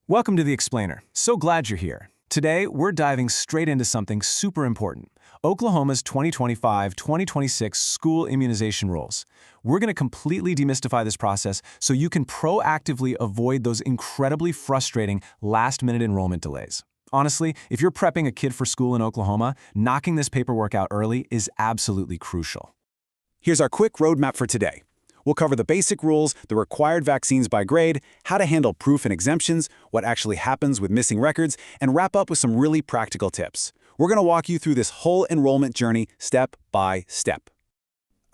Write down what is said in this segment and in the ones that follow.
Welcome to The Explainer. So glad you're here. Today, we're diving straight into something super important: Oklahoma's 2025-2026 school immunization rules. We're going to completely demystify this process so you can proactively avoid those incredibly frustrating last-minute enrollment delays. Honestly, if you're prepping a kid for school in Oklahoma, knocking this paperwork out early is absolutely crucial. Here's our quick roadmap for today. We'll cover the basic rules, the required vaccines by grade, how to handle proof and exemptions, what actually happens with missing records, and wrap up with some really practical tips. We're going to walk you through this whole enrollment journey step by step.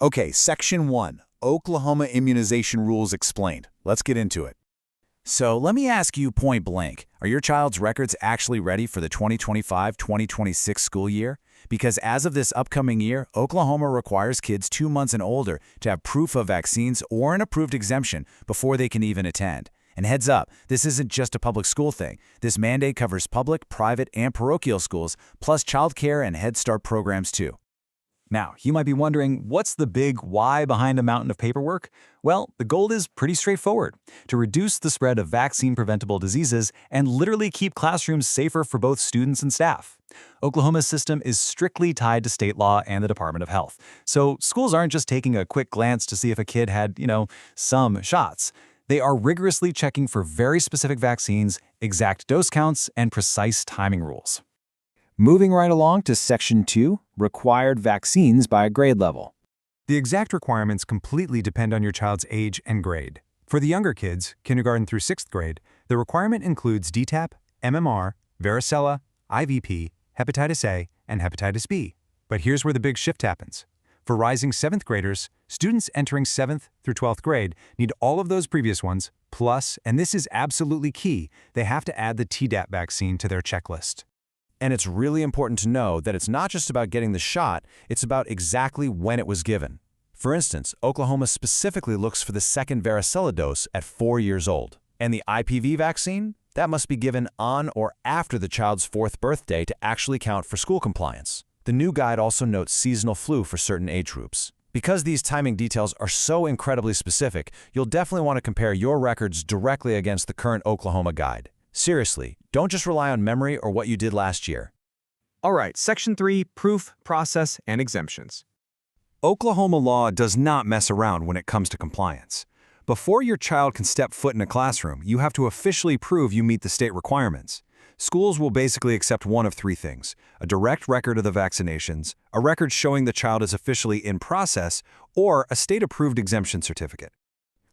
Okay, Section 1, Oklahoma Immunization Rules Explained. Let's get into it. So let me ask you point blank, are your child's records actually ready for the 2025-2026 school year? Because as of this upcoming year, Oklahoma requires kids 2 months and older to have proof of vaccines or an approved exemption before they can even attend. And heads up, this isn't just a public school thing. This mandate covers public, private, and parochial schools, plus child care and Head Start programs too. Now, you might be wondering, what's the big why behind a mountain of paperwork? Well, the goal is pretty straightforward: to reduce the spread of vaccine-preventable diseases and literally keep classrooms safer for both students and staff. Oklahoma's system is strictly tied to state law and the Department of Health, so schools aren't just taking a quick glance to see if a kid had, some shots. They are rigorously checking for very specific vaccines, exact dose counts, and precise timing rules. Moving right along to Section 2, required vaccines by grade level. The exact requirements completely depend on your child's age and grade. For the younger kids, kindergarten through 6th grade, the requirement includes DTaP, MMR, varicella, IVP, hepatitis A, and hepatitis B. But here's where the big shift happens. For rising 7th graders, students entering 7th through 12th grade need all of those previous ones, plus, and this is absolutely key, they have to add the Tdap vaccine to their checklist. And it's really important to know that it's not just about getting the shot, it's about exactly when it was given. For instance, Oklahoma specifically looks for the second varicella dose at 4 years old. And the IPV vaccine? That must be given on or after the child's 4th birthday to actually count for school compliance. The new guide also notes seasonal flu for certain age groups. Because these timing details are so incredibly specific, you'll definitely want to compare your records directly against the current Oklahoma guide. Seriously, don't just rely on memory or what you did last year. All right, Section 3, Proof, Process, and Exemptions. Oklahoma law does not mess around when it comes to compliance. Before your child can step foot in a classroom, you have to officially prove you meet the state requirements. Schools will basically accept one of 3 things: a direct record of the vaccinations, a record showing the child is officially in process, or a state-approved exemption certificate.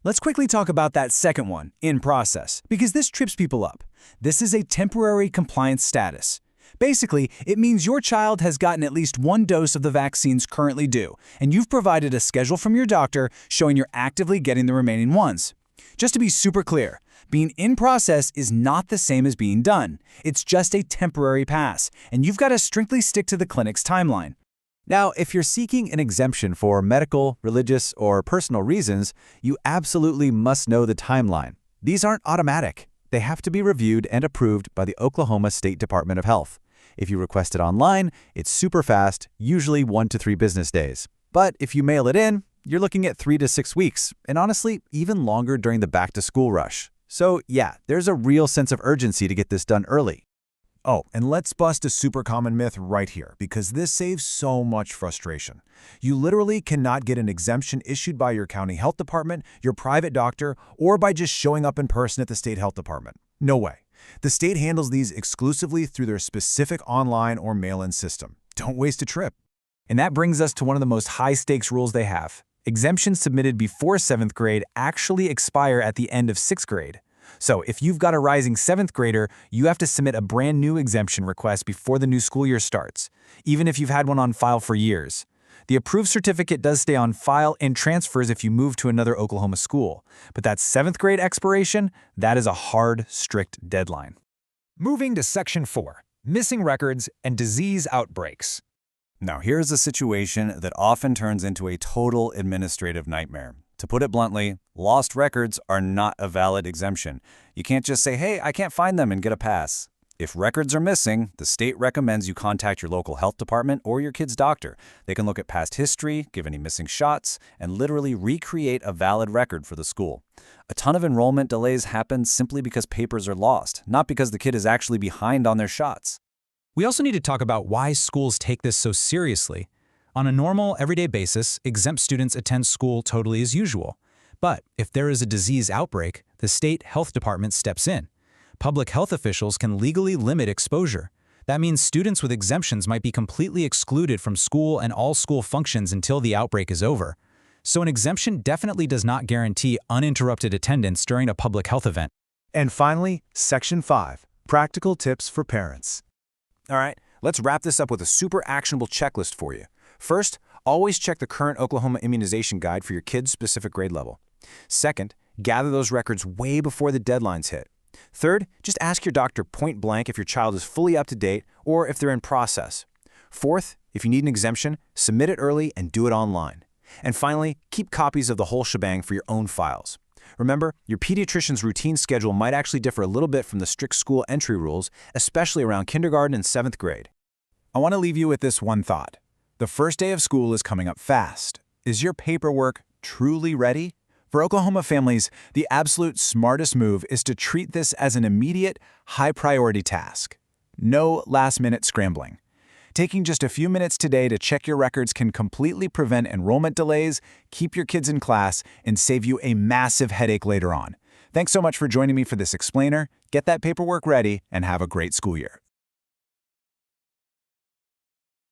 Let's quickly talk about that second one, in process, because this trips people up. This is a temporary compliance status. Basically, it means your child has gotten at least 1 dose of the vaccines currently due, and you've provided a schedule from your doctor showing you're actively getting the remaining ones. Just to be super clear, being in process is not the same as being done. It's just a temporary pass, and you've got to strictly stick to the clinic's timeline. Now, if you're seeking an exemption for medical, religious, or personal reasons, you absolutely must know the timeline. These aren't automatic. They have to be reviewed and approved by the Oklahoma State Department of Health. If you request it online, it's super fast, usually 1 to 3 business days. But if you mail it in, you're looking at 3 to 6 weeks, and honestly, even longer during the back-to-school rush. So yeah, there's a real sense of urgency to get this done early. Oh, and let's bust a super common myth right here, because this saves so much frustration. You literally cannot get an exemption issued by your county health department, your private doctor, or by just showing up in person at the state health department. No way. The state handles these exclusively through their specific online or mail-in system. Don't waste a trip. And that brings us to one of the most high-stakes rules they have. Exemptions submitted before 7th grade actually expire at the end of 6th grade. So if you've got a rising 7th grader, you have to submit a brand new exemption request before the new school year starts, even if you've had one on file for years. The approved certificate does stay on file and transfers if you move to another Oklahoma school, but that 7th grade expiration, that is a hard, strict deadline. Moving to Section 4, Missing Records and Disease Outbreaks. Now, here's a situation that often turns into a total administrative nightmare. To put it bluntly, lost records are not a valid exemption. You can't just say, hey, I can't find them and get a pass. If records are missing, the state recommends you contact your local health department or your kid's doctor. They can look at past history, give any missing shots, and literally recreate a valid record for the school. A ton of enrollment delays happen simply because papers are lost, not because the kid is actually behind on their shots. We also need to talk about why schools take this so seriously. On a normal, everyday basis, exempt students attend school totally as usual. But if there is a disease outbreak, the state health department steps in. Public health officials can legally limit exposure. That means students with exemptions might be completely excluded from school and all school functions until the outbreak is over. So an exemption definitely does not guarantee uninterrupted attendance during a public health event. And finally, Section 5, Practical Tips for Parents. All right, let's wrap this up with a super actionable checklist for you. First, always check the current Oklahoma immunization guide for your kid's specific grade level. Second, gather those records way before the deadlines hit. Third, just ask your doctor point blank if your child is fully up to date or if they're in process. Fourth, if you need an exemption, submit it early and do it online. And finally, keep copies of the whole shebang for your own files. Remember, your pediatrician's routine schedule might actually differ a little bit from the strict school entry rules, especially around kindergarten and 7th grade. I want to leave you with this one thought. The first day of school is coming up fast. Is your paperwork truly ready? For Oklahoma families, the absolute smartest move is to treat this as an immediate, high-priority task. No last-minute scrambling. Taking just a few minutes today to check your records can completely prevent enrollment delays, keep your kids in class, and save you a massive headache later on. Thanks so much for joining me for this explainer. Get that paperwork ready and have a great school year.